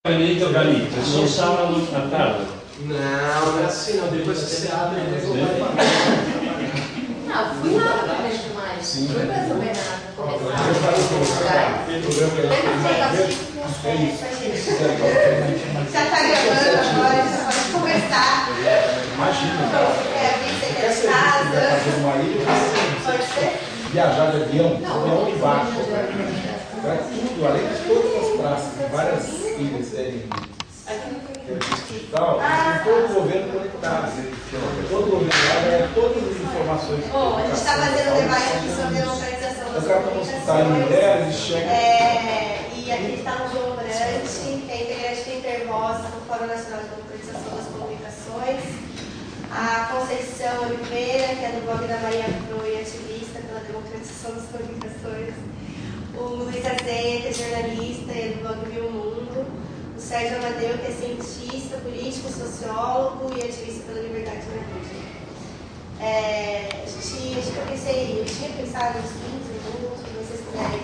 Galita, só sábado à tarde. Não é assim não, depois que você abre, depois vai para. Não, fui lá para ver mais. Sim. Fui para saber nada. Já está gravando agora, já pode conversar. Imagina. Você quer casa? Fazer uma ilha, Pode ser? viajar de avião, Não, avião de barco. Vai tudo, além de todas as praças, várias ilhas digital, todo o governo conectado. Todo o governo todas as informações. Bom, a gente está fazendo um debate aqui sobre a democratização das comunicações. E aqui está o João Brant, que é integrante do Intervoz, do Fórum Nacional de Democratização das Comunicações. A Conceição Oliveira, que é do blog da Maria Pro e ativista pela democratização das comunicações. O Luiz Azeia, que é jornalista e é do blog Viu Mundo. O Sérgio Amadeu, que é cientista, político, sociólogo e ativista pela liberdade na mídia. Eu tinha pensado uns 15 minutos, se vocês quiserem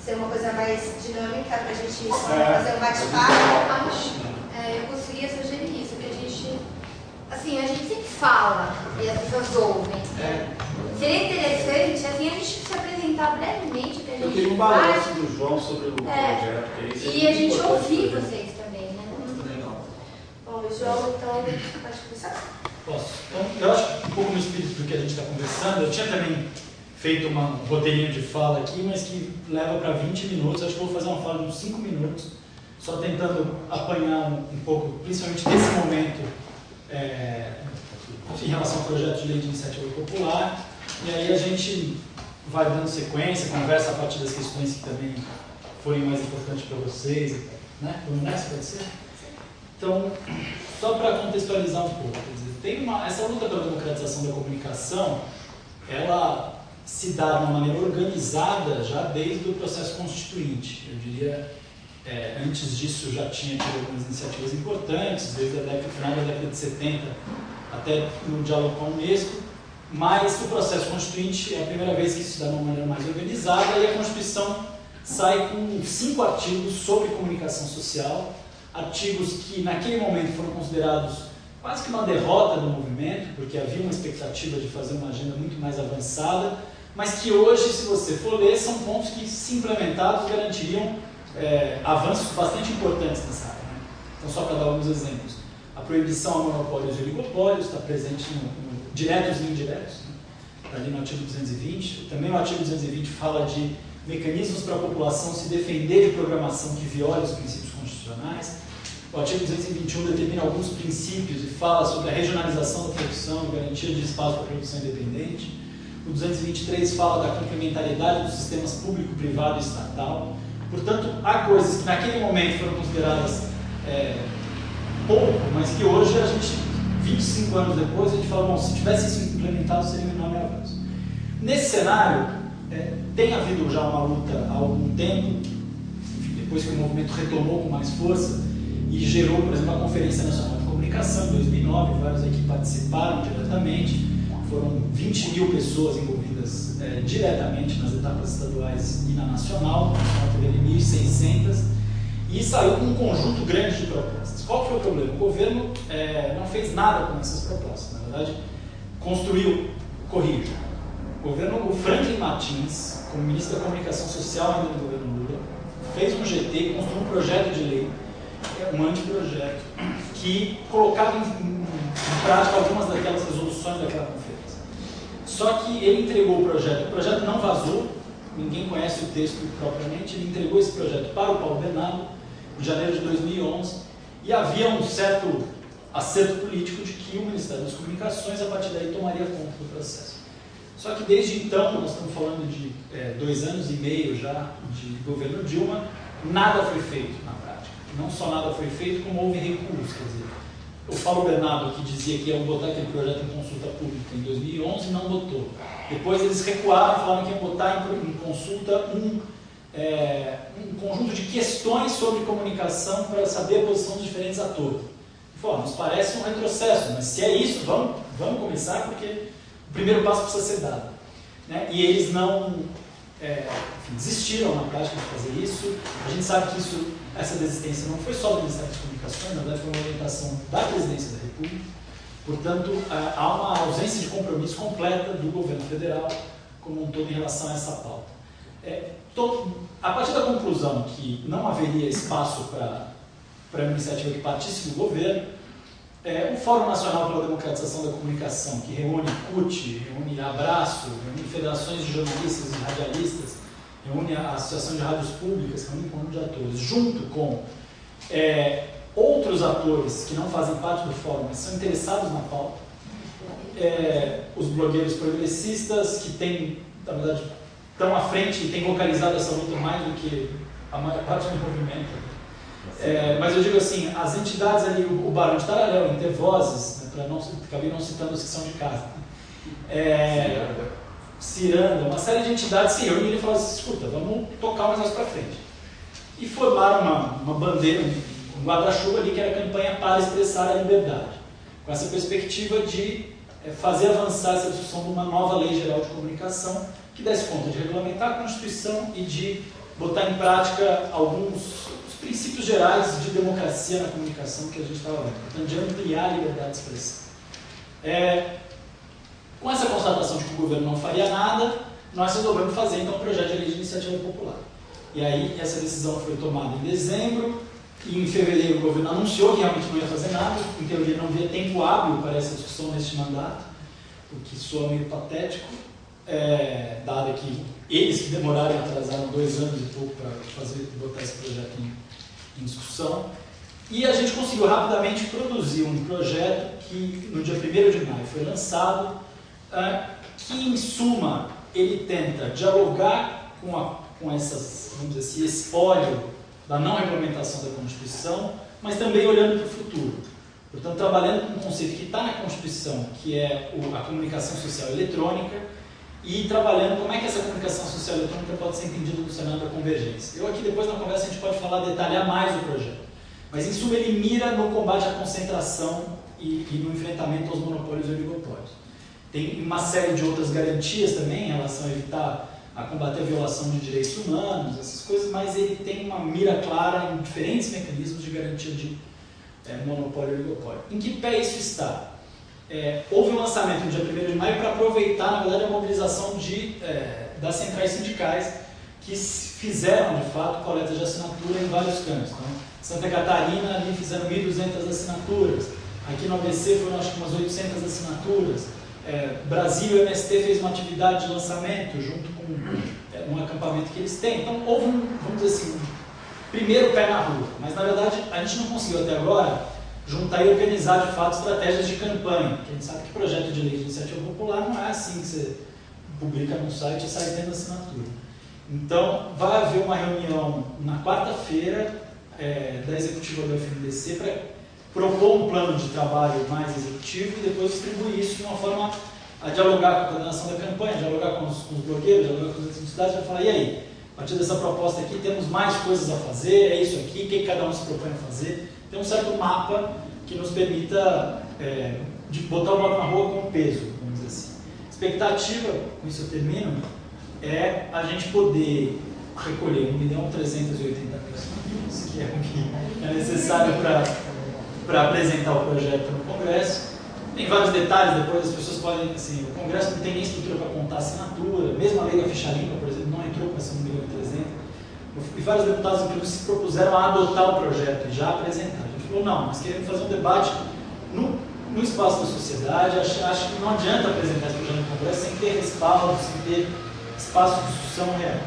ser uma coisa mais dinâmica para a gente fazer um bate-papo. Eu conseguia sugerir isso, que a gente sempre fala e as pessoas ouvem. Seria interessante, assim, a gente se apresentar brevemente o que a gente Eu queria um balanço do João sobre o projeto. E a gente ouvir vocês também, né? Legal. Bom, João, então, pode começar? Posso? Então, eu acho que um pouco no espírito do que a gente está conversando, eu tinha também feito um roteirinho de fala aqui, mas que leva para 20 minutos, acho que eu vou fazer uma fala de uns 5 minutos, só tentando apanhar um pouco, principalmente nesse momento, em relação ao projeto de lei de iniciativa popular, e aí a gente vai dando sequência, conversa a partir das questões que também forem mais importantes para vocês, né? Vamos nessa, pode ser? Então, só para contextualizar um pouco, quer dizer, essa luta pela democratização da comunicação, ela se dá de uma maneira organizada já desde o processo constituinte. Eu diria, antes disso já tinha tido algumas iniciativas importantes, desde o final da década de 70 até no diálogo com a Unesco, mas o processo constituinte é a primeira vez que isso se dá de uma maneira mais organizada e a Constituição sai com 5 artigos sobre comunicação social, artigos que naquele momento foram considerados quase que uma derrota do movimento, porque havia uma expectativa de fazer uma agenda muito mais avançada, mas que hoje, se você for ler, são pontos que, se implementados, garantiriam avanços bastante importantes nessa área. Né? Então, só para dar alguns exemplos. A proibição a monopólios e oligopólios está presente diretos e indiretos, né? Está ali no artigo 220. Também o artigo 220 fala de mecanismos para a população se defender de programação que viole os princípios constitucionais. O artigo 221 determina alguns princípios e fala sobre a regionalização da produção e garantia de espaço para a produção independente. O 223 fala da complementariedade dos sistemas público, privado e estatal. Portanto, há coisas que naquele momento foram consideradas pouco, mas que hoje a gente, 25 anos depois, a gente fala, bom, se tivesse isso implementado seria um enorme avanço. Nesse cenário, tem havido já uma luta há algum tempo, enfim, depois que o movimento retomou com mais força e gerou, por exemplo, a Conferência Nacional de Comunicação em 2009, vários aqui participaram diretamente, foram 20 mil pessoas envolvidas diretamente nas etapas estaduais e na nacional, na TV 1.600, e saiu com um conjunto grande de propostas. Qual foi o problema? O governo não fez nada com essas propostas, na verdade, corrijo. O Franklin Martins, como ministro da Comunicação Social ainda do governo Lula, fez um GT, construiu um projeto de lei, um anteprojeto, que colocava em prática algumas daquelas resoluções daquela conferência. Só que ele entregou o projeto não vazou, ninguém conhece o texto propriamente, ele entregou esse projeto para o Paulo Bernardo, em janeiro de 2011, e havia um certo acerto político de que o Ministério das Comunicações, a partir daí, tomaria conta do processo. Só que desde então, nós estamos falando de 2 anos e meio já de governo Dilma, nada foi feito na prática. Não só nada foi feito, como houve recuos. Quer dizer, o Paulo Bernardo, que dizia que ia botar aquele projeto em consulta pública em 2011, não botou. Depois eles recuaram, falaram que iam botar em consulta um conjunto de questões sobre comunicação para saber a posição dos diferentes atores. Nos parece um retrocesso, mas se é isso, vamos começar, porque o primeiro passo precisa ser dado. Né? E eles não desistiram na prática de fazer isso. A gente sabe que isso essa desistência não foi só do Ministério das Comunicações, na verdade foi uma orientação da Presidência da República. Portanto, há uma ausência de compromisso completa do governo federal como um todo em relação a essa pauta. A partir da conclusão que não haveria espaço para a iniciativa que partisse do governo, o Fórum Nacional pela Democratização da Comunicação, que reúne CUT, reúne Abraço, reúne federações de jornalistas e radialistas, reúne a Associação de Rádios Públicas, reúne um conjunto de atores, junto com outros atores que não fazem parte do fórum, mas são interessados na pauta, os blogueiros progressistas, que têm, na verdade, estão à frente e têm vocalizado essa luta mais do que a maior parte do movimento. Mas eu digo assim, as entidades ali, o Barão de Tararéu, Intervozes, né, acabei não citando os que são de casa, Ciranda, uma série de entidades se reuniram e falaram assim, escuta, vamos tocar um negócio para frente. E formaram uma bandeira, um guarda-chuva ali, que era a campanha para expressar a liberdade, com essa perspectiva de fazer avançar essa discussão de uma nova lei geral de comunicação que desse conta de regulamentar a Constituição e de botar em prática alguns princípios gerais de democracia na comunicação que a gente estava vendo, portanto, de ampliar a liberdade de expressão. Com essa constatação de que o governo não faria nada, nós resolvemos fazer então um projeto de lei de iniciativa popular. E aí essa decisão foi tomada em dezembro, e em fevereiro o governo anunciou que realmente não ia fazer nada, em teoria não havia tempo hábil para essa discussão neste mandato, o que soa meio patético, dado que eles que demoraram e atrasaram 2 anos e pouco para botar esse projeto em discussão. E a gente conseguiu rapidamente produzir um projeto que no dia 1º de maio foi lançado, que em suma ele tenta dialogar com essas, vamos dizer assim, espólio da não regulamentação da Constituição, mas também olhando para o futuro. Portanto, trabalhando com um conceito que está na Constituição, que é a comunicação social eletrônica, e trabalhando como é que essa comunicação social eletrônica pode ser entendida no cenário da convergência. Eu aqui depois na conversa a gente pode detalhar mais o projeto, mas em suma ele mira no combate à concentração e no enfrentamento aos monopólios e oligopólios. Tem uma série de outras garantias também em relação a combater a violação de direitos humanos, essas coisas, mas ele tem uma mira clara em diferentes mecanismos de garantia de monopólio e oligopólio. Em que pé isso está? Houve um lançamento no dia 1º de maio para aproveitar, na verdade, a mobilização das centrais sindicais que fizeram, de fato, coleta de assinatura em vários cantos. Então, Santa Catarina ali fizeram 1.200 assinaturas, aqui no ABC foram acho que umas 800 assinaturas, Brasil e o MST fez uma atividade de lançamento junto com um acampamento que eles têm. Então houve vamos dizer assim, primeiro pé na rua, mas na verdade a gente não conseguiu até agora juntar e organizar de fato estratégias de campanha, porque a gente sabe que projeto de lei de iniciativa popular não é assim que você publica no site e sai tendo assinatura. Então vai haver uma reunião na quarta-feira da executiva do FNDC para propor um plano de trabalho mais executivo e depois distribuir isso de uma forma a dialogar com a coordenação da campanha, dialogar com os blogueiros, dialogar com as entidades, para falar, e aí, a partir dessa proposta aqui, temos mais coisas a fazer, é isso aqui, o que cada um se propõe a fazer. Tem um certo mapa que nos permita de botar o bloco na rua com peso, vamos dizer assim. Expectativa, com isso eu termino, é a gente poder recolher 1.380.000 assinaturas, que é o que é necessário para apresentar o projeto no Congresso. Tem vários detalhes, depois as pessoas podem, assim, o Congresso não tem nem estrutura para contar assinatura, mesmo a lei da ficha limpa, por exemplo, não entrou com essa 1.300.000. E vários deputados, inclusive, se propuseram a adotar o projeto e já apresentar. A gente falou, não, nós queremos fazer um debate no espaço da sociedade, acho que não adianta apresentar esse projeto no Congresso sem ter respaldo, sem ter espaço de discussão real.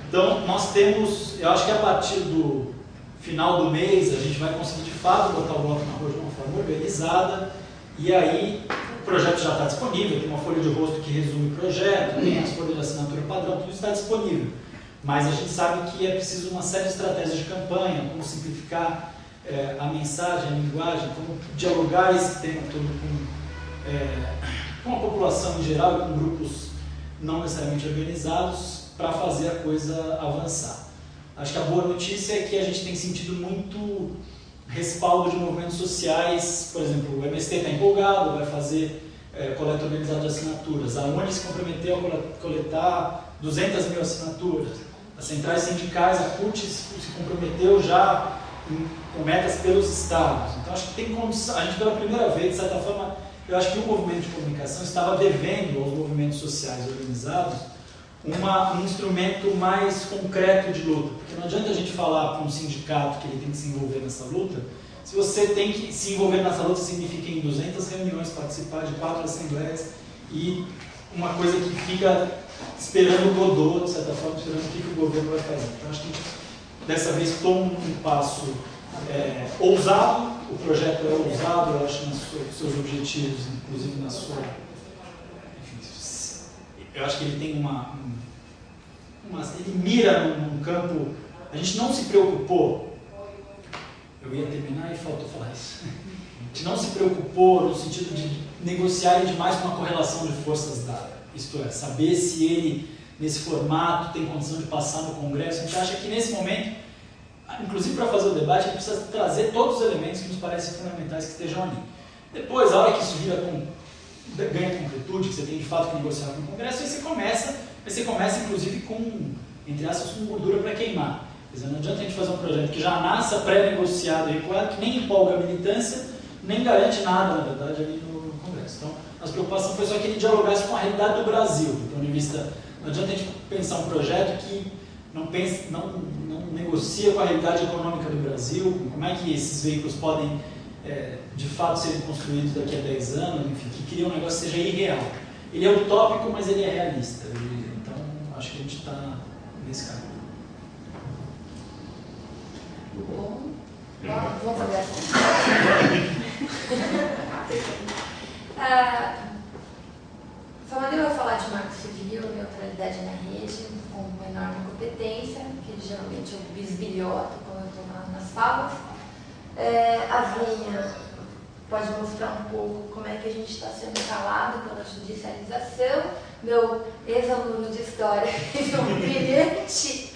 Então, nós temos, eu acho que a partir do final do mês, a gente vai conseguir de fato botar o bloco na rua de uma forma organizada, e aí o projeto já está disponível, tem uma folha de rosto que resume o projeto, tem as folhas de assinatura padrão, tudo está disponível. Mas a gente sabe que é preciso uma série de estratégias de campanha, como simplificar a mensagem, a linguagem, como dialogar esse tema todo com a população em geral e com grupos não necessariamente organizados para fazer a coisa avançar. Acho que a boa notícia é que a gente tem sentido muito respaldo de movimentos sociais. Por exemplo, o MST está empolgado, vai fazer coleta organizada de assinaturas. A ONU se comprometeu a coletar 200.000 assinaturas. as centrais sindicais, a CUT se comprometeu já com metas pelos estados. Então acho que tem condição, a gente pela primeira vez, de certa forma, eu acho que o movimento de comunicação estava devendo aos movimentos sociais organizados um instrumento mais concreto de luta, porque não adianta a gente falar para um sindicato que ele tem que se envolver nessa luta, se você tem que se envolver nessa luta significa em 200 reuniões, participar de 4 assembleias e uma coisa que fica esperando o Godot, de certa forma, esperando o que o governo vai fazer. Então acho que a gente, dessa vez, toma um passo ousado, o projeto é ousado, eu acho, nos seus objetivos, inclusive na sua... Eu acho que ele tem ele mira num campo... A gente não se preocupou, eu ia terminar e faltou falar isso, a gente não se preocupou no sentido de negociar demais com uma correlação de forças dada, isto é, saber se ele, nesse formato, tem condição de passar no Congresso. A gente acha que nesse momento, inclusive para fazer o debate, a gente precisa trazer todos os elementos que nos parecem fundamentais que estejam ali. Depois, a hora que isso ganha concretude, que você tem de fato que negociar com o Congresso, aí você começa inclusive com, entre aspas, com gordura para queimar. Quer dizer, não adianta a gente fazer um projeto que já nasça pré-negociado e recuado, que nem empolga a militância, nem garante nada, na verdade, ali no Congresso. Então, a preocupação foi só que ele dialogasse com a realidade do Brasil, do ponto de vista... Não adianta a gente pensar um projeto que não negocia com a realidade econômica do Brasil, como é que esses veículos podem, de fato, serem construídos daqui a 10 anos, enfim, que cria um negócio que seja irreal. Ele é utópico, mas ele é realista, eu diria. Então, acho que a gente está nesse caminho. Bom, vamos fazer assim. Salvador vai falar de marco civil, neutralidade na rede, com uma enorme competência, que geralmente eu bisbilhoto quando eu estou nas falas. A Vinha pode mostrar um pouco como é que a gente está sendo calado pela judicialização. Meu ex-aluno de História fez uma brilhante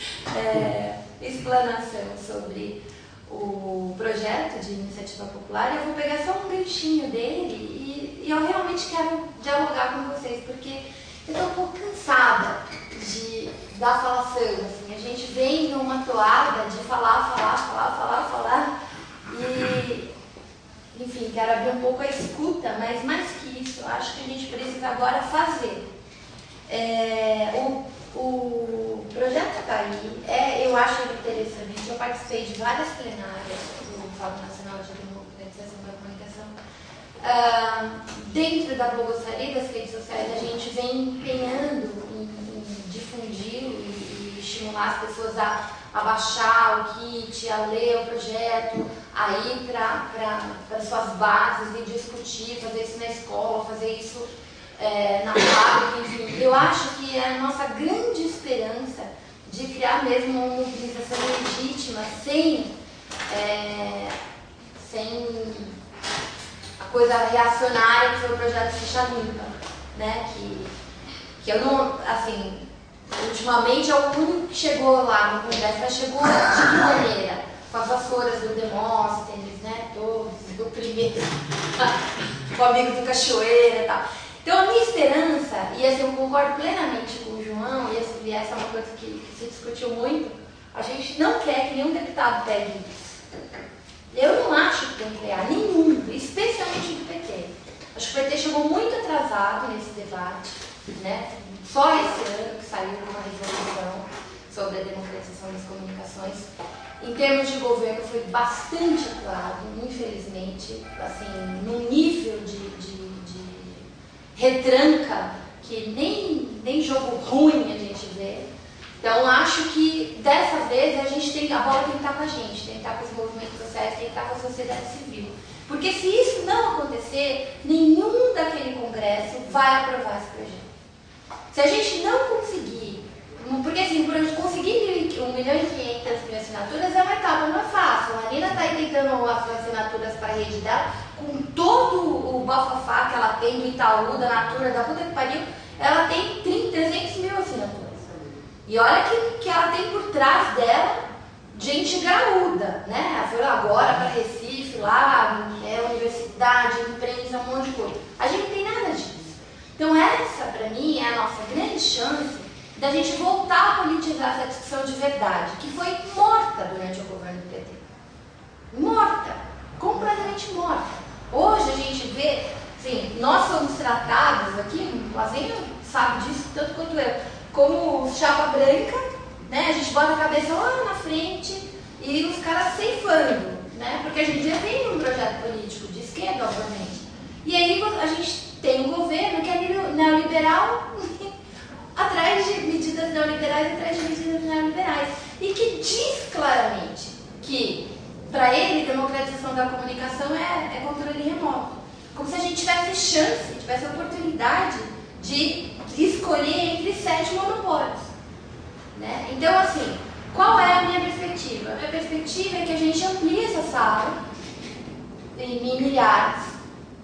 explanação sobre o projeto de iniciativa popular, e eu vou pegar só um ganchinho dele e eu realmente quero dialogar com vocês, porque eu estou um pouco cansada da falação, assim, a gente vem numa toada de falar e, enfim, quero abrir um pouco a escuta, mas mais que isso, acho que a gente precisa agora fazer. O projeto está aí, eu acho ele interessante, eu participei de várias plenárias do Fórum Nacional de Democratização da Comunicação. Dentro da blogosaria das redes sociais, a gente vem empenhando em difundir e estimular as pessoas a baixar o kit, a ler o projeto, a ir para suas bases e discutir, fazer isso na escola, fazer isso na fábrica, enfim. Eu acho que é a nossa grande esperança de criar mesmo uma mobilização legítima, sem a coisa reacionária que foi o projeto Ficha Limpa, né? Que eu não, assim, ultimamente é o único que chegou lá no Congresso, mas chegou de que maneira? Com as vassouras do Demóstenes, né? Todos, o primeiro, o amigo do Cachoeira e tal. Então, a minha esperança, e assim, eu concordo plenamente com o João, e essa é uma coisa que se discutiu muito, a gente não quer que nenhum deputado pegue isso. Eu não acho que tem que criar nenhum, especialmente do PT. Acho que o PT chegou muito atrasado nesse debate, né? Só esse ano que saiu uma resolução sobre a democratização das comunicações. Em termos de governo, foi bastante aturado, infelizmente, assim, num nível de retranca que nem jogo ruim a gente vê. Então, acho que dessa vez a bola tem que estar com a gente, tem que estar com os movimentos sociais, tem que estar com a sociedade civil. Porque se isso não acontecer, nenhum daquele congresso vai aprovar esse projeto. Se a gente não conseguir, porque assim, por conseguir 1.500.000 assinaturas é uma etapa, não é fácil. A Nina está aí tentando as assinaturas para a rede dela, com todo o bafafá que ela tem do Itaú, da Natura, da puta que pariu, ela tem 300 mil assinaturas. E olha que ela tem por trás dela gente graúda, né? Ela foi agora para Recife, lá, universidade, imprensa, um monte de coisa. A gente não tem nada disso. Então essa, para mim, é a nossa grande chance da gente voltar a politizar essa discussão de verdade, que foi morta durante o governo do PT. Morta, completamente morta. Hoje a gente vê, assim, nós somos tratados aqui, o Lazinho sabe disso tanto quanto eu, como chapa branca, né? A gente bota a cabeça lá na frente e os caras ceifando, né? Porque a gente já tem um projeto político de esquerda, obviamente. E aí a gente tem um governo que é neoliberal atrás de medidas neoliberais, atrás de medidas neoliberais. E que diz claramente que, para ele, democratização da comunicação é controle remoto. Como se a gente tivesse chance, tivesse oportunidade de escolher entre 7 monopólios. Né? Então, assim, qual é a minha perspectiva? A minha perspectiva é que a gente amplie essa sala em milhares,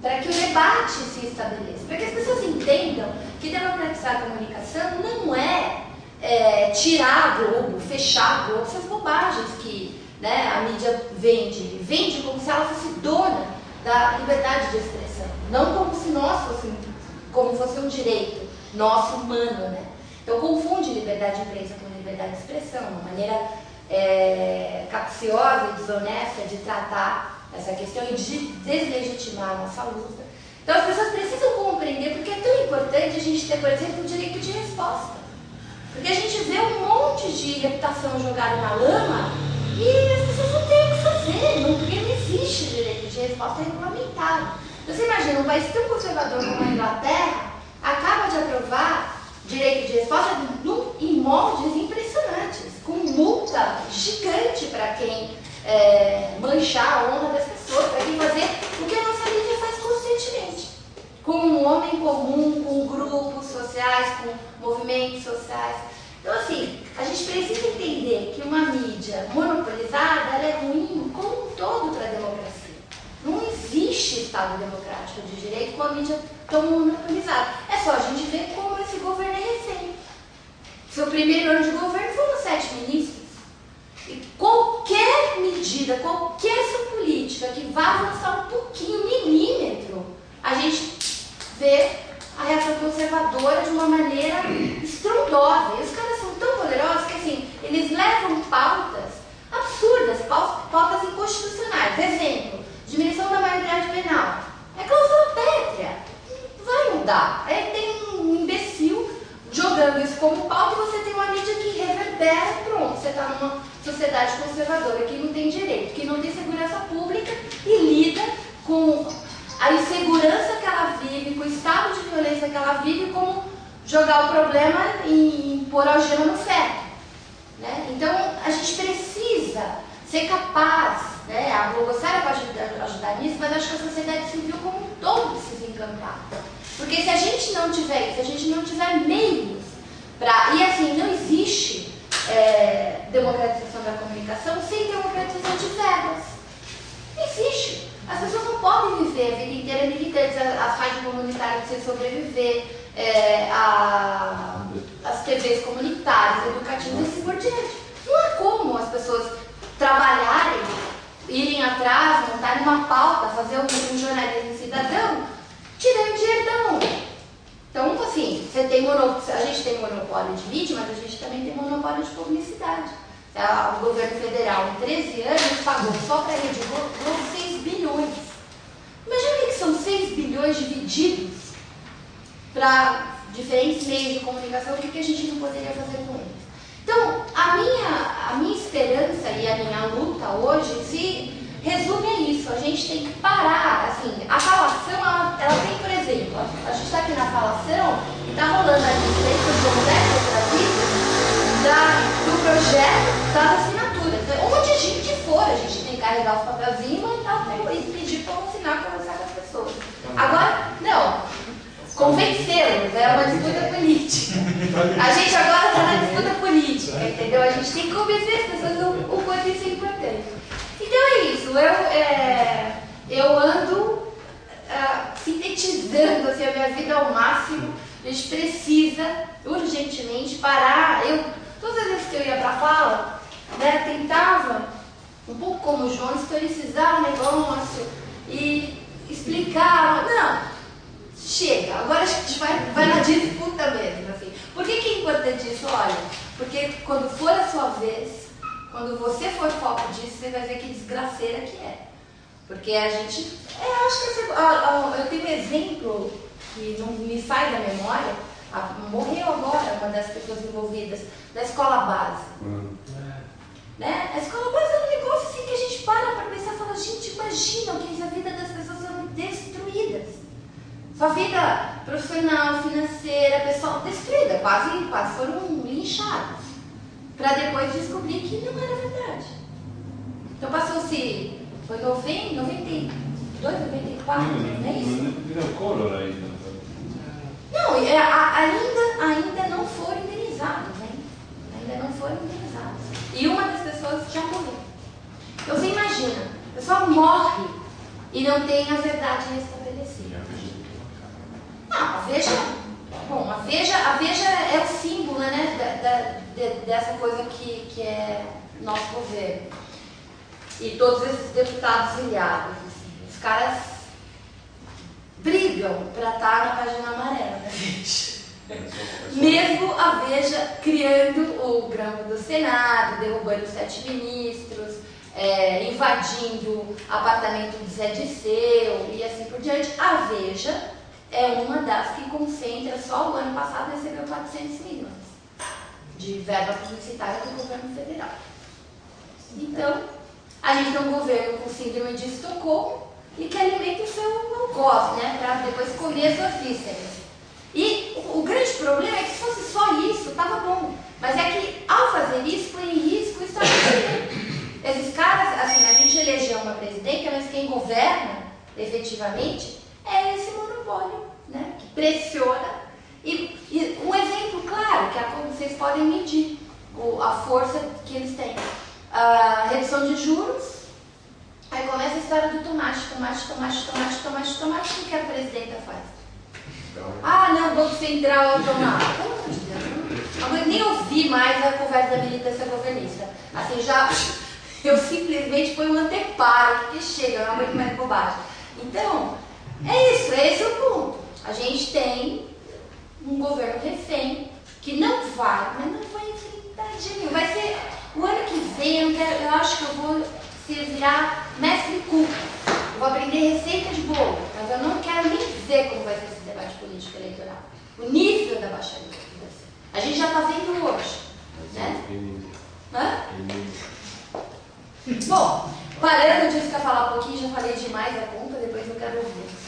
para que o debate se estabeleça, para que as pessoas entendam que democratizar a comunicação não é tirar a Globo, fechar a Globo, essas bobagens que, né, a mídia vende como se ela fosse dona da liberdade de expressão, não como se nós fôssemos, como fosse um direito nosso, humano, né? Então confunde liberdade de imprensa com liberdade de expressão, uma maneira capciosa e desonesta de tratar essa questão e de deslegitimar a nossa luta. Então as pessoas precisam compreender porque é tão importante a gente ter, por exemplo, o direito de resposta. Porque a gente vê um monte de reputação jogada na lama e as pessoas não têm o que fazer, porque não existe direito de resposta regulamentado. Você imagina, um país tão conservador como a Inglaterra acaba de aprovar direito de resposta em moldes impressionantes, com multa gigante para quem manchar a honra das pessoas, para quem fazer o que a nossa mídia faz constantemente. Com um homem comum, com grupos sociais, com movimentos sociais. Então, assim, a gente precisa entender que uma mídia monopolizada ela é ruim como um todo para a democracia. Não existe Estado democrático de direito com a mídia tão monopolizada. É só a gente ver como esse governo é recente. Seu primeiro ano de governo foram 7 ministros. E qualquer medida, qualquer ação política que vá avançar um pouquinho, milímetro, a gente vê a reação conservadora de uma maneira estrondosa. E os caras são tão poderosos que, assim, eles levam pautas absurdas, pautas inconstitucionais. Exemplo, diminuição da maioridade penal. É cláusula pétrea. Não vai mudar. Aí tem um imbecil jogando isso como pauta e você tem uma mídia que reverbera e pronto. Você está numa sociedade conservadora que não tem direito, que não tem segurança pública e lida com a insegurança que ela vive, com o estado de violência que ela vive, como jogar o problema e pôr a algema no feto. Né? Então, a gente precisa ser capaz, né? A Blogosfera pode ajudar nisso, mas acho que a sociedade civil como um todo precisa encantar. Porque se a gente não tiver isso, se a gente não tiver meios para... E assim, não existe democratização da comunicação sem democratização de verbas. Não existe. As pessoas não podem viver a vida inteira militantes, as rádios comunitárias precisam sobreviver, as TVs comunitárias, educativas e assim por diante. Não há como as pessoas trabalharem, irem atrás, montarem uma pauta, fazer um jornalismo cidadão, tirando dinheiro da mão. Então, assim, a gente tem monopólio de mídia, mas a gente também tem monopólio de publicidade. O governo federal, em 13 anos, pagou só para a Rede Globo 6 bilhões. Imagina o que são 6 bilhões divididos para diferentes meios de comunicação, o que a gente não poderia fazer com eles. Então, a minha esperança e a minha luta hoje se resume a isso. A gente tem que parar, assim, a falação, ela tem, por exemplo, a gente está aqui na falação e está rolando a respeito do projeto das assinaturas. Onde a gente for, a gente tem que carregar os papelzinhos e pedir para assinar, conversar com as pessoas. Agora, não. Convencê-los, é uma disputa política. A gente agora está na disputa política, entendeu? A gente tem que convencer as pessoas o quanto isso é importante. Então é isso, eu ando sintetizando assim, a minha vida ao máximo. A gente precisa urgentemente parar. Todas as vezes que eu ia para a fala, né, tentava, um pouco como o João, historicizar o negócio e explicar. Não, chega, agora a gente vai na disputa mesmo. Assim. Por que é importante fazer disso, olha, porque quando for a sua vez, quando você for foco disso, você vai ver que desgraceira que é. Porque a gente, acho que eu tenho um exemplo que não me sai da memória, morreu agora uma das pessoas envolvidas, da escola base. Né? A escola base é um negócio assim que a gente para pensar e fala, gente, imagina o que a vida das pessoas são destruídas. Sua vida profissional, financeira, pessoal, destruída, quase foram linchados. Para depois descobrir que não era verdade. Então passou-se, foi 92, 94, não é isso? Não, Collor ainda. Não, ainda não foram indenizados, né? Ainda não foram indenizados. E uma das pessoas já morreu. Então você imagina, o pessoal morre e não tem a verdade restabelecida. A Veja é o símbolo, né, dessa coisa que é nosso governo. E todos esses deputados ilhados, assim, os caras brigam para estar na página amarela da Veja. Mesmo a Veja criando o grampo do Senado, derrubando 7 ministros, invadindo apartamento de Zé Disseu e assim por diante, a Veja é uma das que concentra, só o ano passado recebeu 400 milhões de verba publicitária do governo federal. Então, a gente tem um governo com síndrome de Estocolmo e que alimenta o seu algoz, né, para depois comer as suas vísceras. E o grande problema é que se fosse só isso, estava bom. Mas é que, ao fazer isso, põe em risco o Estado brasileiro. Esses caras, assim, a gente elegeu uma presidenta, mas quem governa, efetivamente, é esse monopólio, né, que pressiona. E um exemplo claro, que vocês podem medir a força que eles têm. A redução de juros, aí começa a história do tomate. O que a presidenta faz? Não, Banco Central automático. Pelo amor de Deus, eu nem ouvi mais a conversa da militância governista. Assim, eu simplesmente ponho um anteparo, porque chega, não é muito mais bobagem. Então, esse é o ponto. A gente tem um governo refém que não vai enfrentar de nenhum. Vai ser, o ano que vem, eu acho que eu vou virar mestre cuco. Eu vou aprender receita de bolo, mas eu não quero nem ver como vai ser esse debate político eleitoral. O nível da baixaria que vai ser. A gente já está vendo hoje. Né? Bom, parando disso que eu falar um pouquinho, já falei demais da conta, depois eu quero ouvir.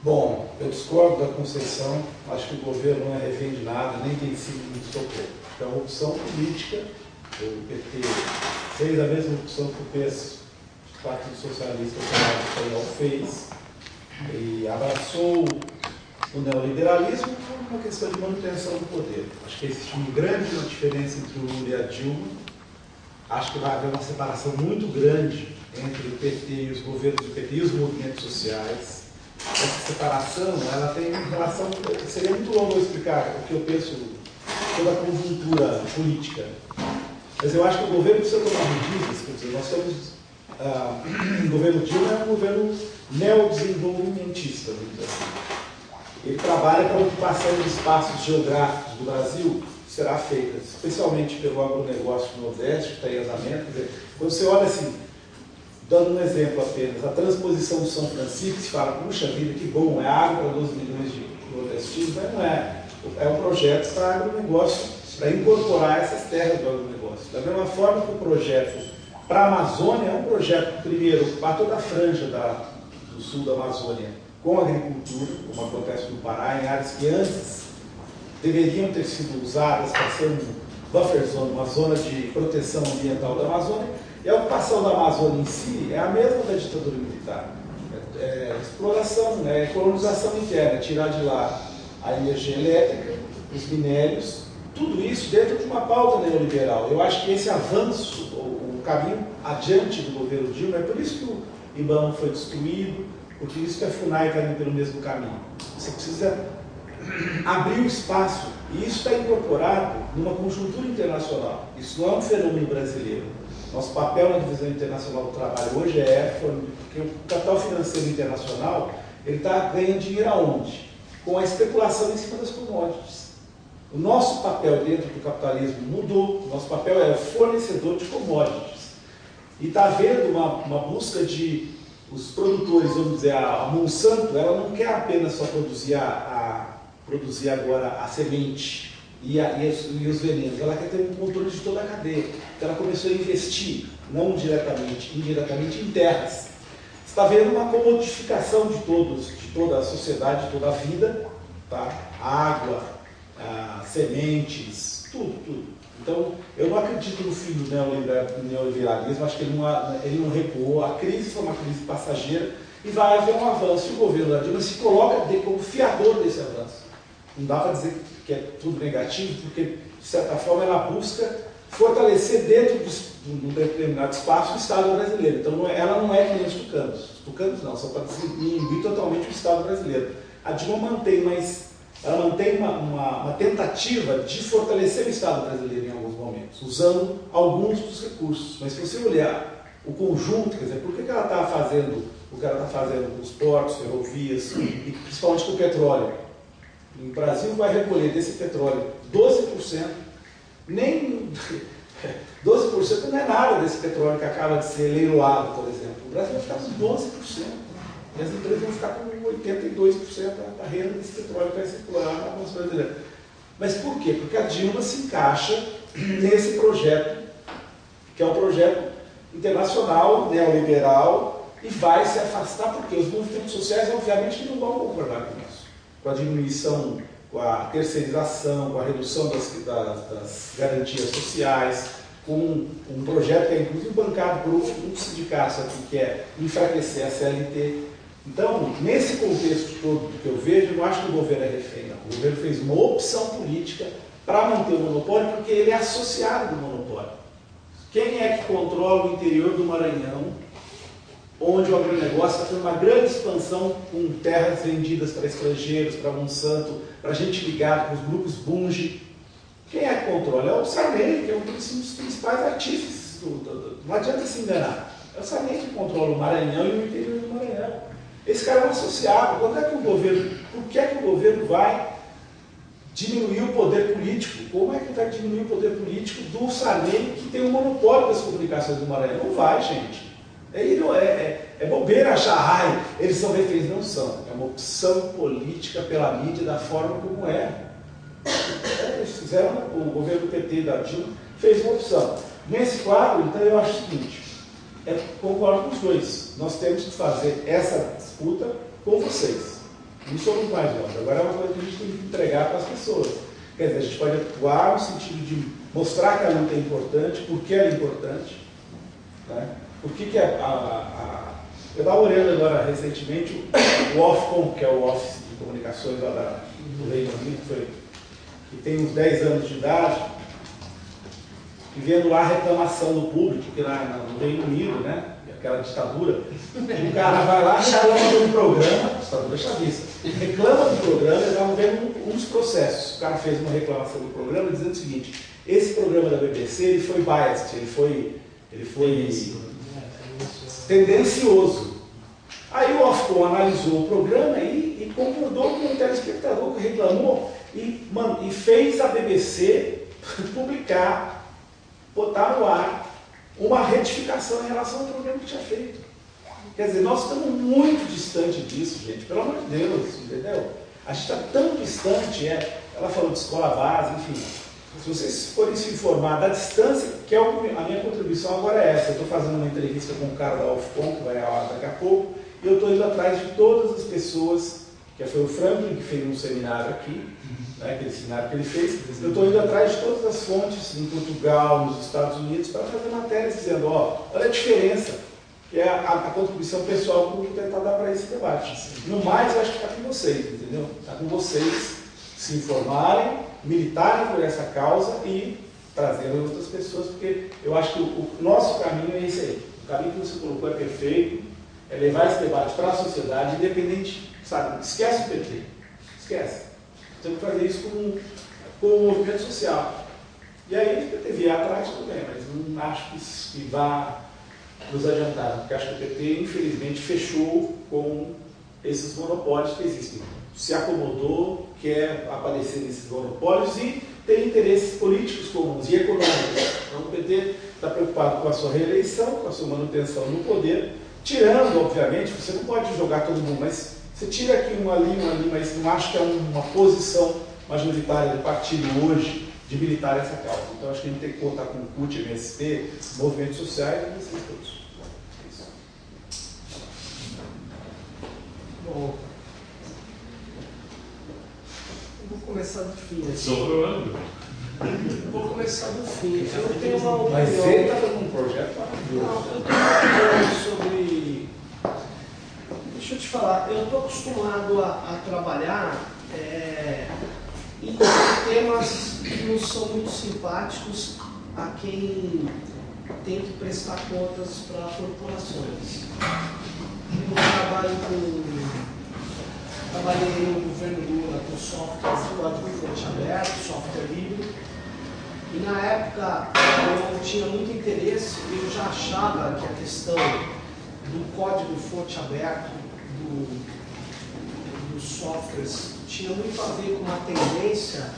Bom, eu discordo da Conceição, acho que o governo não é refém de nada, nem tem sido muito socorro. É uma opção política, o PT fez a mesma opção que o Partido Socialista Espanhol fez, e abraçou o neoliberalismo por uma questão de manutenção do poder. Acho que existe uma grande diferença entre o Lula e a Dilma. Acho que vai haver uma separação muito grande entre o PT e os governos do PT e os movimentos sociais. Essa separação, ela tem relação, seria muito longo eu explicar o que eu penso toda a conjuntura política. Mas eu acho que o governo precisa tomar medidas, quer dizer, nós temos, o governo Dilma é um governo neodesenvolvimentista, vamos dizer assim. Ele trabalha para a ocupação de espaços geográficos do Brasil, será feita, especialmente pelo agronegócio do Nordeste, que está em andamento. Quer dizer, quando você olha assim, dando um exemplo apenas, a transposição do São Francisco, se fala, puxa vida, que bom, é água para 12 milhões de nordestinos, mas não é. É um projeto para agronegócio, para incorporar essas terras do agronegócio. Da mesma forma que o projeto para a Amazônia é um projeto, primeiro, para toda a franja do sul da Amazônia, com agricultura, como acontece no Pará, em áreas que antes deveriam ter sido usadas para ser um buffer zone, uma zona de proteção ambiental da Amazônia. E a ocupação da Amazônia em si é a mesma da ditadura militar. Exploração, colonização interna, tirar de lá a energia elétrica, os minérios, tudo isso dentro de uma pauta neoliberal. Eu acho que esse avanço, o caminho adiante do governo Dilma, é por isso que o IBAMA foi destruído, por isso que a FUNAI está indo pelo mesmo caminho. Você precisa abrir o espaço, e isso está incorporado numa conjuntura internacional. Isso não é um fenômeno brasileiro. Nosso papel na divisão internacional do trabalho hoje porque o capital financeiro internacional ele está ganhando dinheiro aonde? Com a especulação em cima das commodities. O nosso papel dentro do capitalismo mudou, o nosso papel é o fornecedor de commodities. E está havendo uma busca de, os produtores, vamos dizer, a Monsanto, ela não quer apenas só produzir agora a semente e os venenos, ela quer ter um controle de toda a cadeia. Então ela começou a investir, não diretamente, indiretamente, em terras. Está havendo uma comodificação de toda a sociedade, de toda a vida, tá? Água, sementes, tudo. Então, eu não acredito no fim do neoliberalismo, acho que ele não recuou, a crise foi uma crise passageira e vai haver um avanço. E o governo da Dilma se coloca como fiador desse avanço. Não dá para dizer que é tudo negativo, porque, de certa forma, ela busca fortalecer dentro de um determinado espaço o Estado brasileiro. Então, ela não é que nem os tucanos. Os tucanos não, só para diminuir totalmente o Estado brasileiro. A Dilma mantém, mas ela mantém uma tentativa de fortalecer o Estado brasileiro em alguns momentos, usando alguns dos recursos. Mas se você olhar o conjunto, quer dizer, por que ela está fazendo o que ela está fazendo com os portos, ferrovias, e principalmente com o petróleo? O Brasil vai recolher desse petróleo 12%, nem 12% não é nada desse petróleo que acaba de ser leiloado, por exemplo. O Brasil vai ficar com 12%. E as empresas vão ficar com 82% da renda desse petróleo que vai circular na Bolsa Brasileira. Mas por quê? Porque a Dilma se encaixa nesse projeto, que é um projeto internacional, neoliberal, e vai se afastar, porque os movimentos sociais, obviamente, não vão concordar com isso. Com a diminuição, com a terceirização, com a redução das garantias sociais, com um projeto que é inclusive bancado por um dos sindicatos aqui, que é enfraquecer a CLT. Então, nesse contexto todo que eu vejo, eu não acho que o governo é refém. Não. O governo fez uma opção política para manter o monopólio, porque ele é associado do monopólio. Quem é que controla o interior do Maranhão, onde o agronegócio está tendo uma grande expansão com terras vendidas para estrangeiros, para Monsanto, para gente ligada com os grupos Bunge? Quem é que controla? É o Sarney, que é um dos principais artífices. Não adianta se enganar. É o Sarney que controla o Maranhão e o interior do Maranhão. Esse cara é um associado. Quando é que por que é que o governo vai diminuir o poder político? Como é que vai diminuir o poder político do Sarney, que tem o monopólio das comunicações do Maranhão? Não vai, gente. É bobeira achar, eles são reféns. Não são. É uma opção política pela mídia da forma como é. Eles fizeram, o governo do PT da Dilma fez uma opção. Nesse quadro, então, eu acho o seguinte, concordo com os dois. Nós temos que fazer essa disputa com vocês. Não somos mais nós. Agora é uma coisa que a gente tem que entregar para as pessoas. Quer dizer, a gente pode atuar no sentido de mostrar que a luta é importante, por que ela é importante, né? Por que eu estava olhando agora recentemente o Ofcom, que é o Office de Comunicações lá do Reino Unido, que tem uns 10 anos de idade, e vendo lá a reclamação do público, que lá no Reino Unido, né, aquela ditadura, o cara vai lá, reclama de um programa, ditadura chavista, reclama do programa, eles estavam vendo uns processos. O cara fez uma reclamação do programa dizendo o seguinte: esse programa da BBC ele foi biased, ele foi tendencioso. Aí o Ofcom analisou o programa e concordou com o telespectador que reclamou e fez a BBC publicar, botar no ar uma retificação em relação ao programa que tinha feito. Quer dizer, nós estamos muito distante disso, gente, pelo amor de Deus, entendeu? A gente está tão distante, ela falou de escola base, enfim. Se vocês forem se informar da distância, que é a minha contribuição agora é essa. Eu estou fazendo uma entrevista com o cara da Ofcom, que vai ao ar daqui a pouco, e eu estou indo atrás de todas as pessoas, que foi o Franklin que fez um seminário aqui, né, aquele seminário que ele fez. Eu estou indo atrás de todas as fontes em Portugal, nos Estados Unidos, para fazer matérias dizendo, olha a diferença, que é a contribuição pessoal que eu vou tentar dar para esse debate. No mais, eu acho que está com vocês, entendeu? Está com vocês se informarem, militarem por essa causa e trazerem outras pessoas, porque eu acho que o nosso caminho é esse aí. O caminho que você colocou é perfeito, é levar esse debate para a sociedade, independente, sabe? Esquece o PT, esquece. Temos que fazer isso com o movimento social. E aí, o PT vier atrás, tudo bem, mas não acho que vá nos adiantar, porque acho que o PT, infelizmente, fechou com esses monopólios que existem. Se acomodou, quer aparecer nesses monopólios e tem interesses políticos comuns e econômicos. Então o PT está preocupado com a sua reeleição, com a sua manutenção no poder, tirando, obviamente, você não pode jogar todo mundo, mas você tira aqui um ali, mas não acho que é uma posição majoritária do partido hoje de militar essa causa. Então acho que a gente tem que contar com o CUT, MST, movimentos sociais e esses todos. Bom, eu vou começar do fim. Sobrando. Vou começar do fim. Eu tenho uma opinião. Mas ele está fazendo um projeto maravilhoso. Não, eu tenho uma opinião sobre. Deixa eu te falar, eu estou acostumado a trabalhar em temas que não são muito simpáticos a quem tem que prestar contas para corporações. Trabalhei no governo Lula com software de código fonte aberto, software livre, e na época eu tinha muito interesse, eu já achava que a questão do código fonte aberto, dos softwares, tinha muito a ver com uma tendência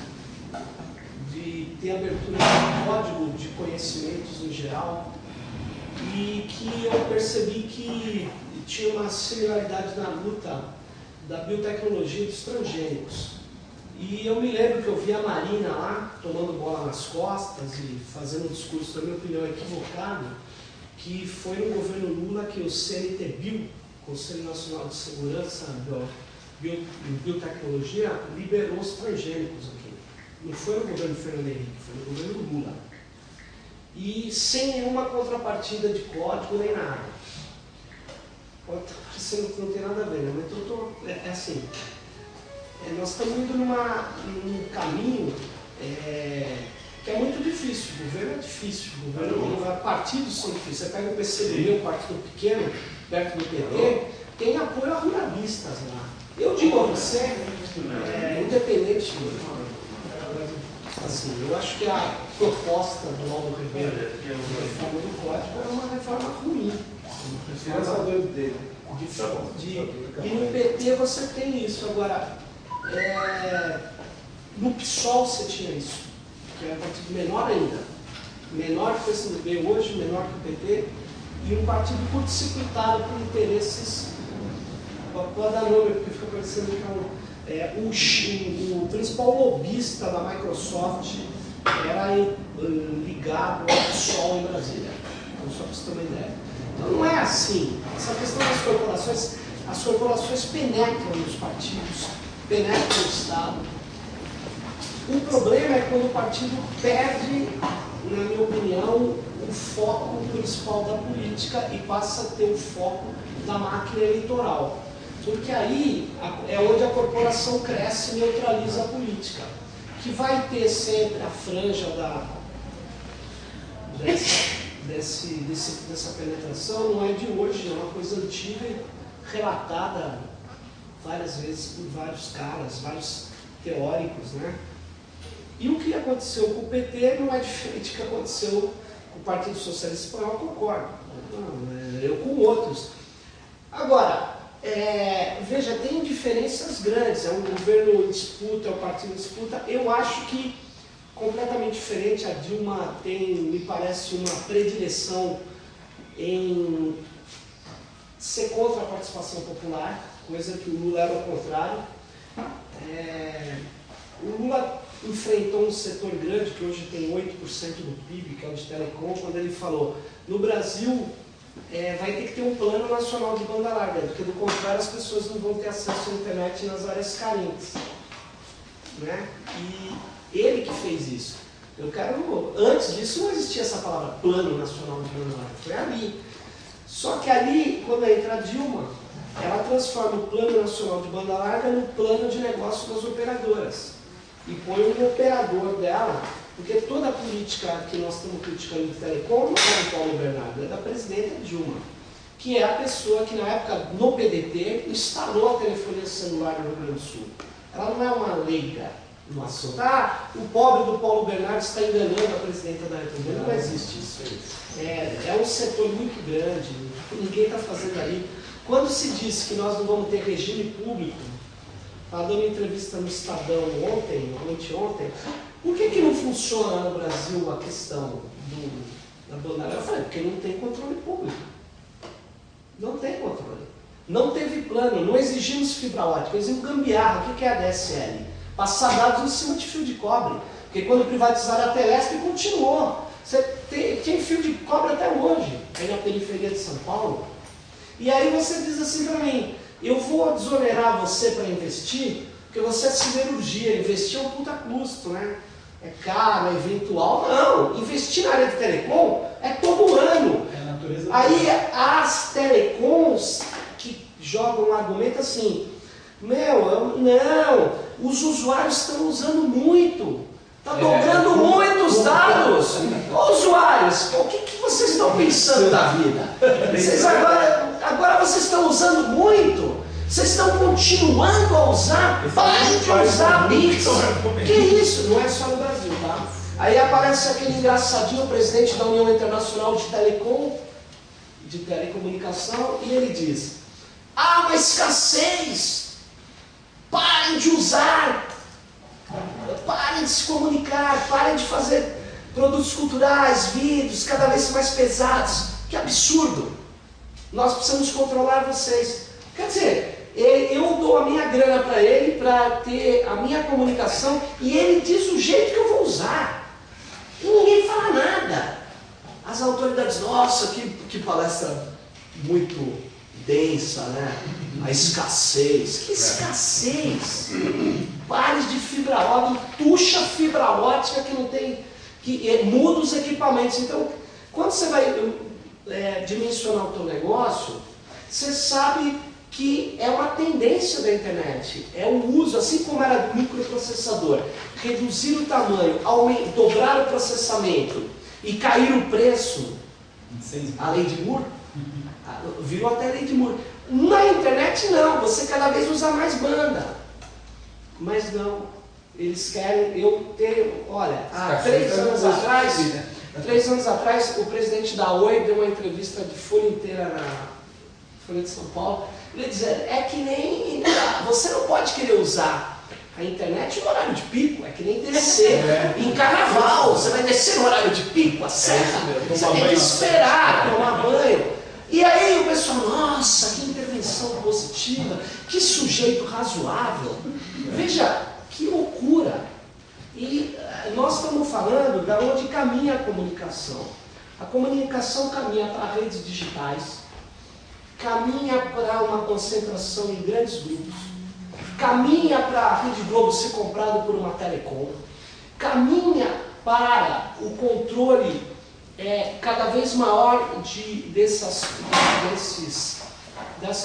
de ter abertura de código de conhecimentos em geral, e que eu percebi que tinha uma similaridade na luta da biotecnologia e dos transgênicos. E eu me lembro que eu vi a Marina lá, tomando bola nas costas e fazendo um discurso, na minha opinião, equivocado, que foi no governo Lula que o CNTBio, Conselho Nacional de Segurança e Biotecnologia, liberou os transgênicos aqui. Não foi no governo Fernando Henrique, foi no governo Lula. E sem nenhuma contrapartida de código nem nada. Pode estar parecendo que não tem nada a ver, né? Mas é assim, nós estamos indo num caminho que é muito difícil. O governo é difícil, partidos são difíceis. Você pega o PCdoB, um partido pequeno, perto do PT, tem apoio a ruralistas lá. Eu digo a você, independente, assim, eu acho que a proposta do Aldo Ribeiro, a reforma do código, é uma reforma ruim. E no PT você tem isso. Agora, no PSOL você tinha isso, que era um partido menor ainda, menor que o PCdoB hoje, menor que o PT, e um partido curto-circuitado por interesses. Pode dar nome, porque fica parecendo que o principal lobista da Microsoft era ligado ao PSOL em Brasília, só para você ter uma ideia. Então não é assim. Essa questão das corporações, as corporações penetram nos partidos, penetram no Estado. O problema é quando o partido perde, na minha opinião, o foco principal da política e passa a ter o foco da máquina eleitoral. Porque aí é onde a corporação cresce e neutraliza a política. Que vai ter sempre a franja dessa penetração, não é de hoje, é uma coisa antiga e relatada várias vezes por vários caras, vários teóricos, né? E o que aconteceu com o PT não é diferente do que aconteceu com o Partido Socialista Espanhol, concordo. Eu com outros. Agora, veja, tem diferenças grandes. É um governo em disputa, é um partido em disputa. Eu acho que completamente diferente. A Dilma tem, me parece, uma predileção em ser contra a participação popular, coisa que o Lula era ao contrário. O Lula enfrentou um setor grande, que hoje tem 8% do PIB, que é o de telecom, quando ele falou, no Brasil vai ter que ter um plano nacional de banda larga, porque do contrário as pessoas não vão ter acesso à internet nas áreas carentes. Né? E ele que fez isso. Antes disso não existia essa palavra plano nacional de banda larga, foi ali. Só que ali, quando entra a Dilma, ela transforma o plano nacional de banda larga no plano de negócio das operadoras. E põe um operador dela, porque toda a política que nós estamos criticando de telecom não é do Paulo Bernardo, é da presidenta Dilma, que é a pessoa que na época, no PDT, instalou a telefonia celular no Rio Grande do Sul. Ela não é uma leiga no assunto. O pobre do Paulo Bernardo está enganando a presidenta da República. Não existe isso. É um setor muito grande, ninguém está fazendo aí Quando se diz que nós não vamos ter regime público, estava dando uma entrevista no Estadão ontem, por que não funciona no Brasil a questão da banda larga? Eu falei, porque não tem controle público. Não tem controle. Não teve plano, não exigimos fibra ótica, exigimos gambiarra. O que é a DSL? Passar dados em cima de fio de cobre. Porque quando privatizaram a Telesp, continuou. Você tem fio de cobre até hoje, aí na periferia de São Paulo. E aí você diz assim para mim, eu vou desonerar você para investir, porque você é siderurgia, investir é um puta custo, né? É caro, é eventual. Não, investir na área de telecom é todo ano. É a natureza. Aí as telecoms que jogam um argumento assim, não, os usuários estão usando muito, está dobrando muitos dados. Ô, usuários, o que vocês estão pensando da vida? Vocês agora vocês estão usando muito? Vocês estão continuando a usar? Parem de usar bits. Que isso? Não é só no Brasil, tá? Aí aparece aquele engraçadinho, presidente da União Internacional de Telecomunicação, e ele diz, há uma escassez, parem de usar, parem de se comunicar, parem de fazer produtos culturais, vídeos cada vez mais pesados. Que absurdo! Nós precisamos controlar vocês. Quer dizer, eu dou a minha grana para ele, para ter a minha comunicação, e ele diz o jeito que eu vou usar. E ninguém fala nada. As autoridades, nossa, que palestra muito densa, né? A escassez. Que escassez? Pares de fibra ótica, puxa fibra ótica que não tem, que muda os equipamentos. Então, quando você vai dimensionar o teu negócio, você sabe que é uma tendência da internet, é o uso, assim como era do microprocessador, reduzir o tamanho, dobrar o processamento e cair o preço, a lei de Moore, virou até a lei de Moore. Na internet não, você cada vez usa mais banda, mas não, eles querem, eu tenho, olha, há 3 anos atrás, o presidente da Oi deu uma entrevista de folha inteira na Folha de São Paulo, ele dizia, é que nem, você não pode querer usar a internet no horário de pico, é que nem descer em carnaval, você vai descer no horário de pico, a serra, você tem que esperar tomar banho. E aí o pessoal, nossa, que intervenção positiva, que sujeito razoável. Veja, que loucura. E nós estamos falando de onde caminha a comunicação. A comunicação caminha para redes digitais, caminha para uma concentração em grandes grupos, caminha para a Rede Globo ser comprada por uma telecom, caminha para o controle cada vez maior dessa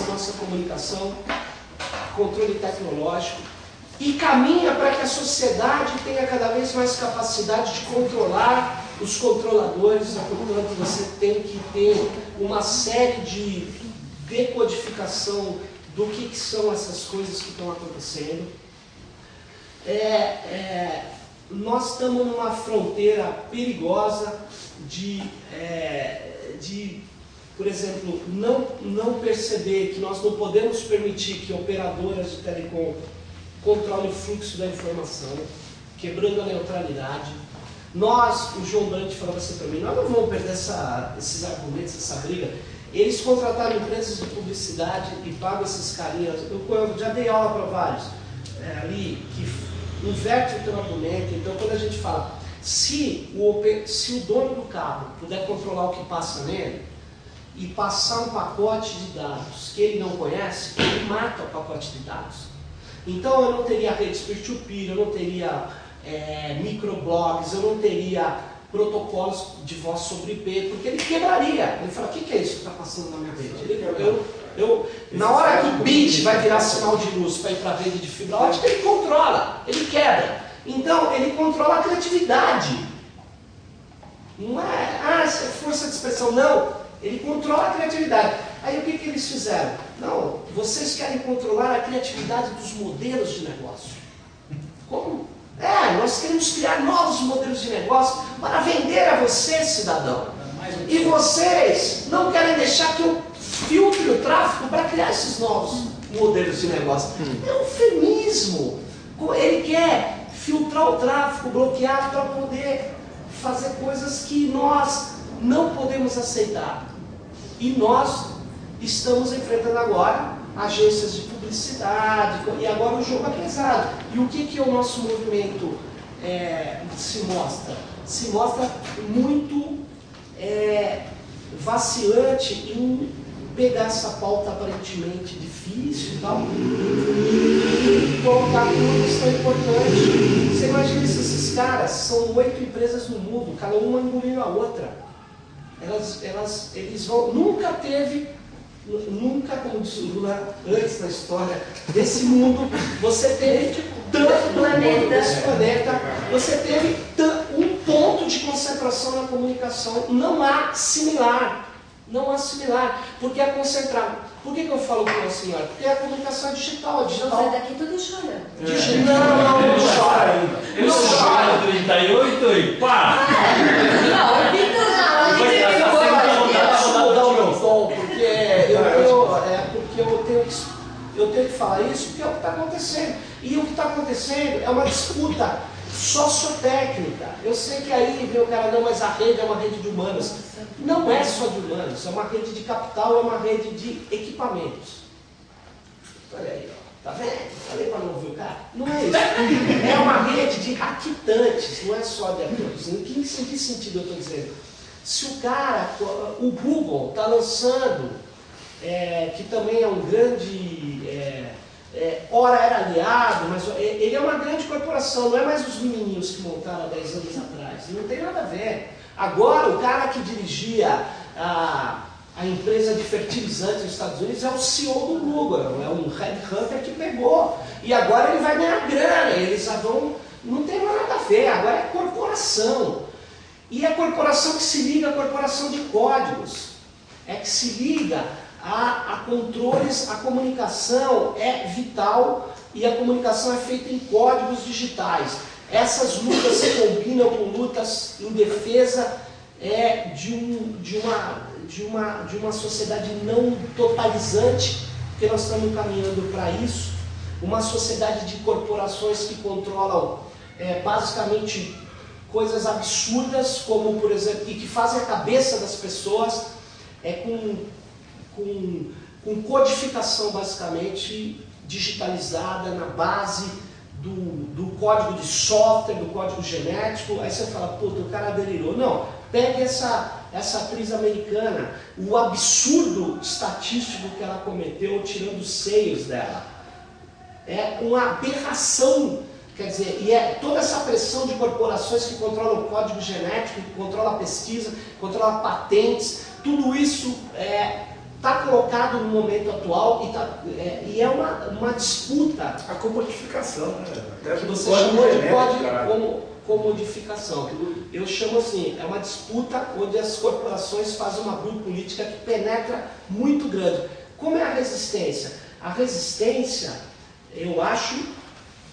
nossa comunicação, controle tecnológico, e caminha para que a sociedade tenha cada vez mais capacidade de controlar os controladores, portanto você tem que ter uma série de decodificação do que são essas coisas que estão acontecendo. Nós estamos numa fronteira perigosa de por exemplo, não perceber que nós não podemos permitir que operadoras de telecom controlem o fluxo da informação, quebrando a neutralidade. Nós, o João Brandt falava assim para mim, nós não vamos perder esses argumentos, essa briga. Eles contrataram empresas de publicidade e pagam esses carinhas. Eu já dei aula para vários ali que inverte o teu argumento. Então, quando a gente fala, se o dono do carro puder controlar o que passa nele e passar um pacote de dados que ele não conhece, ele mata o pacote de dados. Então, eu não teria redes peer-to-peer, eu não teria microblogs, eu não teria protocolos de voz sobre IP, porque ele quebraria. Ele fala, o que é isso que está passando na minha rede? Na hora que o bit vai virar sinal de luz para ir para a rede de fibra ótica, ele controla, ele quebra. Então, ele controla a criatividade. Não é força de expressão, não. Ele controla a criatividade. Aí o que eles fizeram? Não, vocês querem controlar a criatividade dos modelos de negócio. Como? Nós queremos criar novos modelos de negócio para vender a você, cidadão. E vocês não querem deixar que eu filtre o tráfego para criar criar esses novos modelos de negócio. É um eufemismo. Ele quer filtrar o tráfego, bloquear para poder fazer coisas que nós não podemos aceitar. E nós estamos enfrentando agora agências de publicidade, e agora o jogo é pesado. E o que o nosso movimento se mostra? Se mostra muito vacilante em pegar essa pauta aparentemente difícil e tal, e colocar como uma questão importante. Você imagina se esses caras, são 8 empresas no mundo, cada uma engolindo a outra. Eles vão, nunca, como disse o Lula antes na história desse mundo, você teve tanto planeta desse planeta, você teve um ponto de concentração na comunicação, não há similar. Não há similar, porque é concentrado. Por que eu falo que não é similar? Porque a comunicação é digital. Você daqui tudo chora. Não chora. Eu choro no 38 e pá! Não, Deixa eu mudar o meu tom, porque eu tenho que falar isso, porque é o que está acontecendo. E o que está acontecendo é uma disputa sociotécnica. Eu sei que aí vem o cara, não, mas a rede é uma rede de humanas. Não é só de humanos, é uma rede de capital, é uma rede de equipamentos. Olha aí, ó. Tá vendo? Falei para não ouvir o cara? Não é isso. É uma rede de arquitantes, não é só de atores. Em que sentido eu estou dizendo? Se o cara, o Google está lançando, que também é um grande, ora era aliado, mas ele é uma grande corporação, não é mais os menininhos que montaram há 10 anos atrás, não tem nada a ver. Agora, o cara que dirigia a empresa de fertilizantes nos Estados Unidos é o CEO do Google, é um headhunter que pegou, e agora ele vai ganhar grana, eles já vão, não tem mais nada a ver, agora é corporação. E a corporação que se liga à corporação de códigos, que se liga a controles, a comunicação é vital e a comunicação é feita em códigos digitais. Essas lutas se combinam com lutas em defesa de uma sociedade não totalizante, porque nós estamos caminhando para isso, uma sociedade de corporações que controlam basicamente coisas absurdas, como por exemplo, e que fazem a cabeça das pessoas com codificação basicamente digitalizada na base do código de software, do código genético. Aí você fala, puta, o cara delirou. Não, pegue essa atriz americana, o absurdo estatístico que ela cometeu tirando os seios dela. É uma aberração. Quer dizer, e toda essa pressão de corporações que controlam o código genético, que controlam a pesquisa, controlam patentes, tudo isso está colocado no momento atual e é uma disputa. A comodificação, né? Que você chamou de comodificação. Eu chamo assim, é uma disputa onde as corporações fazem uma briga política que penetra muito grande. Como é a resistência? A resistência, eu acho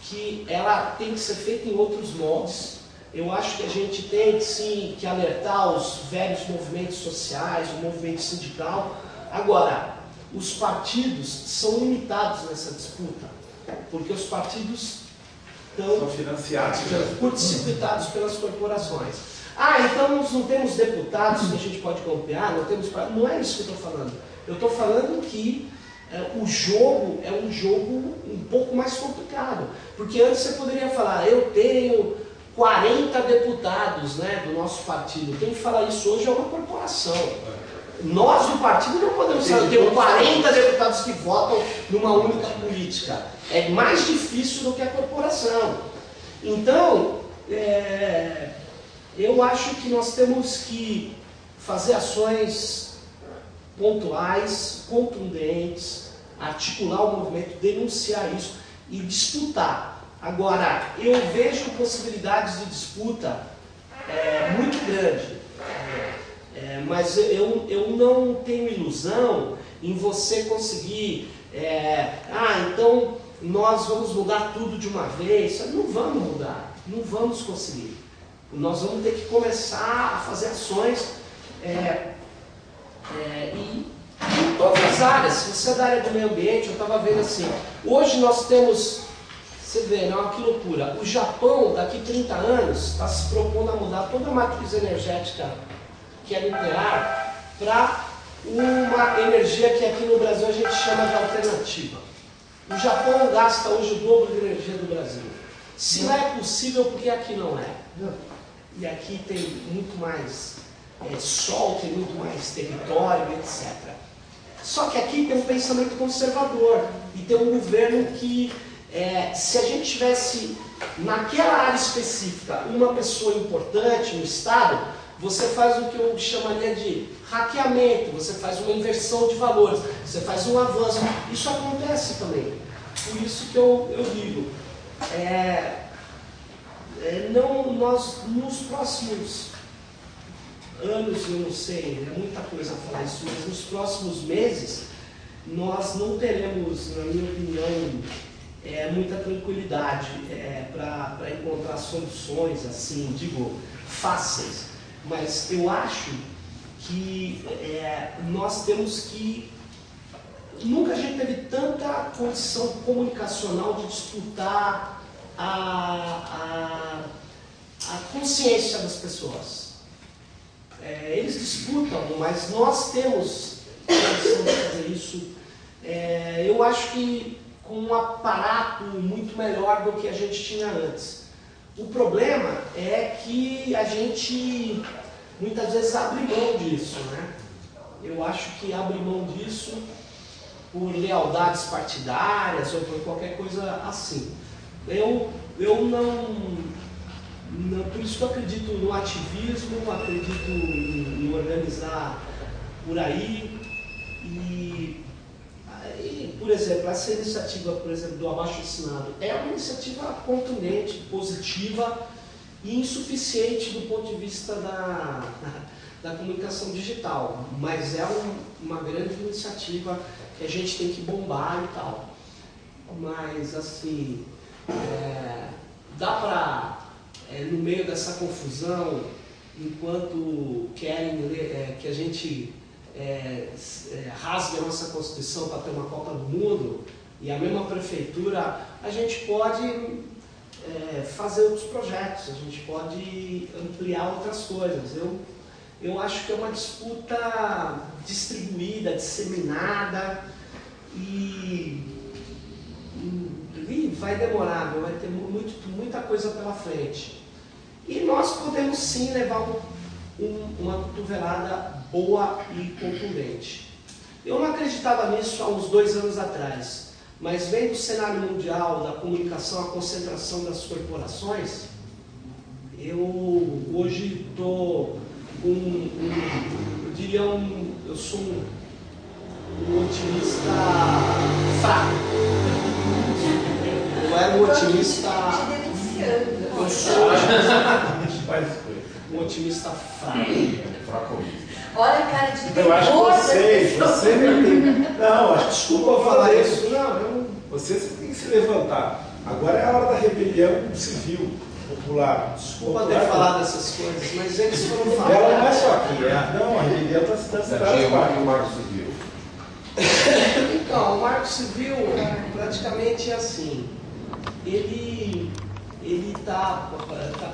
que ela tem que ser feita em outros moldes. Eu acho que a gente tem sim que alertar os velhos movimentos sociais, o movimento sindical. Agora, os partidos são limitados nessa disputa, porque os partidos são financiados, curto-circuitados pelas corporações. Então nós não temos deputados que a gente pode copiar, não é isso que eu estou falando. Eu estou falando que o jogo é um jogo um pouco mais complicado, porque antes você poderia falar, eu tenho 40 deputados, né, do nosso partido. Quem fala isso hoje é uma corporação. Nós do partido não podemos falar, eu tenho 40 deputados que votam numa única política. É mais difícil do que a corporação. Então, eu acho que nós temos que fazer ações pontuais, contundentes, articular o movimento, denunciar isso e disputar. Agora, eu vejo possibilidades de disputa muito grande, mas eu não tenho ilusão em você conseguir, então nós vamos mudar tudo de uma vez. Não vamos mudar, não vamos conseguir. Nós vamos ter que começar a fazer ações e todas as áreas. Se você é da área do meio ambiente, eu estava vendo assim, hoje nós temos, você vê, né, que loucura, o Japão, daqui 30 anos, está se propondo a mudar toda a matriz energética que é nuclear para uma energia que aqui no Brasil a gente chama de alternativa. O Japão gasta hoje o dobro de energia do Brasil. Se lá é possível, porque aqui não é. E aqui tem muito mais sol, tem muito mais território, etc. Só que aqui tem um pensamento conservador e tem um governo que, se a gente tivesse naquela área específica uma pessoa importante no Estado, você faz o que eu chamaria de hackeamento, você faz uma inversão de valores, você faz um avanço. Isso acontece também. Por isso que eu digo, nós nos próximos anos, eu não sei, é muita coisa falar isso, mas nos próximos meses nós não teremos, na minha opinião, muita tranquilidade para encontrar soluções assim, digo, fáceis. Mas eu acho que nós temos que... Nunca a gente teve tanta condição comunicacional de disputar a consciência das pessoas. Eles disputam, mas nós temos condição de fazer isso. Eu acho que com um aparato muito melhor do que a gente tinha antes. O problema é que a gente muitas vezes abre mão disso, né? Eu acho que abre mão disso por lealdades partidárias ou por qualquer coisa assim. Eu não, por isso que eu acredito no ativismo, acredito em organizar por aí. E, por exemplo, essa iniciativa, por exemplo, do abaixo-assinado é uma iniciativa contundente, positiva e insuficiente do ponto de vista da comunicação digital, mas é uma grande iniciativa que a gente tem que bombar e tal. Mas, assim, dá para, no meio dessa confusão, enquanto querem que a gente rasgue a nossa Constituição para ter uma Copa do Mundo, e a mesma prefeitura, a gente pode fazer outros projetos, a gente pode ampliar outras coisas. Eu acho que é uma disputa distribuída, disseminada e vai demorar, vai ter muita coisa pela frente. E nós podemos sim levar uma cotovelada boa e contundente. Eu não acreditava nisso há uns 2 anos atrás, mas vendo o cenário mundial da comunicação, a concentração das corporações, eu hoje estou eu diria eu sou um otimista fraco. Eu era um otimista. Eu sou um otimista fraco. Olha a cara de Eu acho que você não, desculpa eu falar isso. Não, você tem que se levantar. Agora é a hora da rebelião civil, popular. Desculpa ter falado essas coisas, mas eles foram falar. Ela não é só aqui, não, a rebelião está se o Marco Civil. Então, o Marco Civil praticamente é assim. Ele está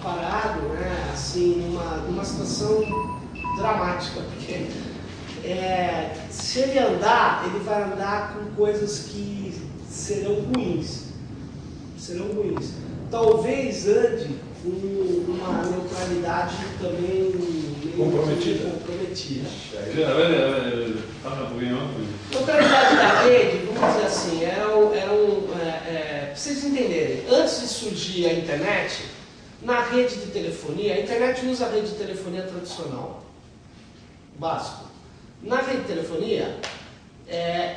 parado, né, assim, numa situação dramática, porque se ele andar, ele vai andar com coisas que serão ruins. Talvez ande com uma neutralidade também comprometida. Neutralidade da rede, vamos dizer assim, pra vocês entenderem, antes de surgir a internet, na rede de telefonia, a internet usa a rede de telefonia tradicional, básico. Na rede de telefonia,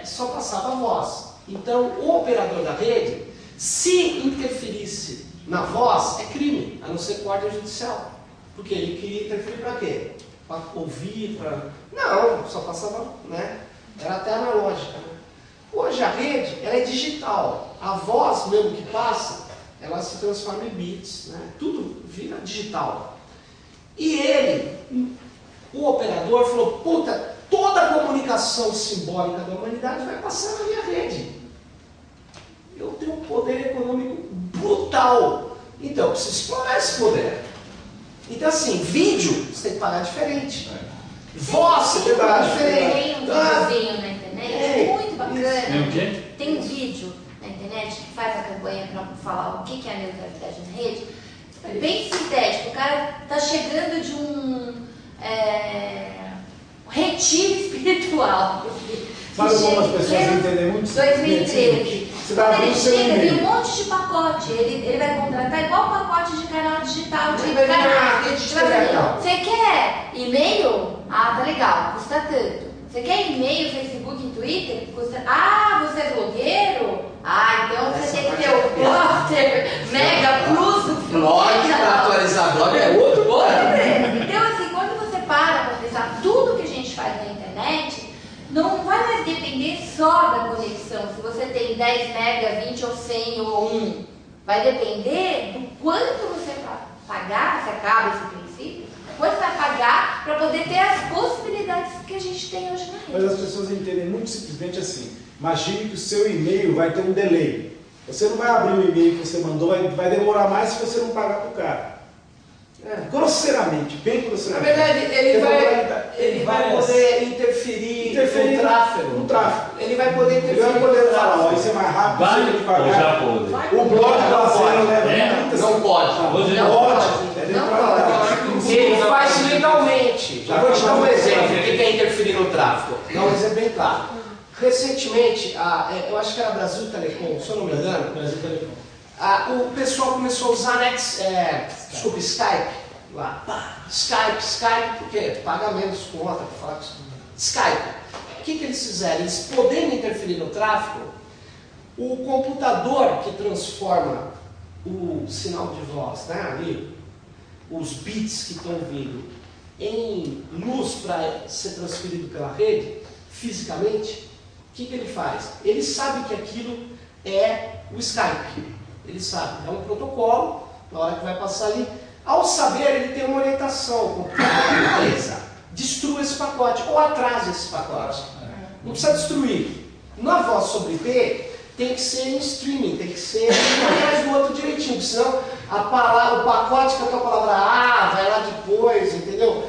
só passava voz. Então, o operador da rede, se interferisse na voz, é crime, a não ser com ordem judicial. Porque ele queria interferir para quê? Para ouvir, para... Não, só passava, né? Era até analógica, né? Hoje a rede, ela é digital. A voz mesmo que passa, ela se transforma em bits, né? Tudo vira digital. E ele, o operador, falou, puta, toda toda a comunicação simbólica da humanidade vai passar na minha rede. Eu tenho um poder econômico brutal. Então, eu preciso explorar esse poder. Então, assim, vídeo, você tem que pagar diferente. Voz, você tem que pagar diferente. Tem um videozinho na internet, muito bacana. Tem o quê? Tem um vídeo na internet que faz a campanha para falar o que é a neutralidade na rede. É bem sintético. O cara tá chegando de um retiro espiritual. Sabe como as pessoas entendem muito? 2013. Você vai Quando abrir ele o seu chega, tem e-mail. um monte de pacote. Ele vai contratar igual pacote de canal digital, de Ele vai canal. ganhar rede de canal. Você quer e-mail? Ah, tá legal, custa tanto. Você quer e-mail, Facebook e Twitter? Custa... Ah, você é blogueiro? Ah, então você tem que ter o Plotter, Mega Plus. Blog, para atualizar blog é outro blog. Então, assim, quando você para pensar tudo que a gente faz na internet, não vai mais depender só da conexão. Se você tem 10 mega, 20 ou 100 ou 1, vai depender do quanto você vai pagar, se acaba esse princípio, quanto você vai pagar para poder ter as possibilidades que a gente tem hoje na Mas rede. as pessoas entendem muito simplesmente assim. Imagine que o seu e-mail vai ter um delay. Você não vai abrir o e-mail que você mandou, vai demorar mais se você não pagar para o cara. Grosseiramente, bem Na grosseiramente. verdade, ele vai várias- poder interferir no tráfego. No tráfego. Ele vai poder Ele interferir vai poder no falar, ó, tráfego. isso é mais rápido, Vai você tem que ou já pagar. pode? O blog da cena leva É? 30 Não pode. Hoje Não não pode. pode. Ele Não pode. Ele faz legalmente. Já vou te dar um exemplo do que é interferir no tráfego. Dá um exemplo bem claro. Recentemente, eu acho que era Brasil Telecom, se eu não me engano, Brasil Telecom. o pessoal começou a usar Skype lá. Skype, porque paga menos conta para falar com Skype. O que eles fizeram? Eles podendo interferir no tráfego, o computador que transforma o sinal de voz, né, ali, os bits que estão vindo em luz para ser transferido pela rede, fisicamente, o que ele faz? Ele sabe que aquilo é o Skype. Ele sabe, é um protocolo, na hora que vai passar ali. Ao saber, ele tem uma orientação, o computador da empresa. Destrua esse pacote ou atrasa esse pacote. Não precisa destruir. Na voz sobre IP, tem que ser em streaming, tem que ser um atrás do outro direitinho, senão o pacote com a tua palavra A vai lá depois, entendeu?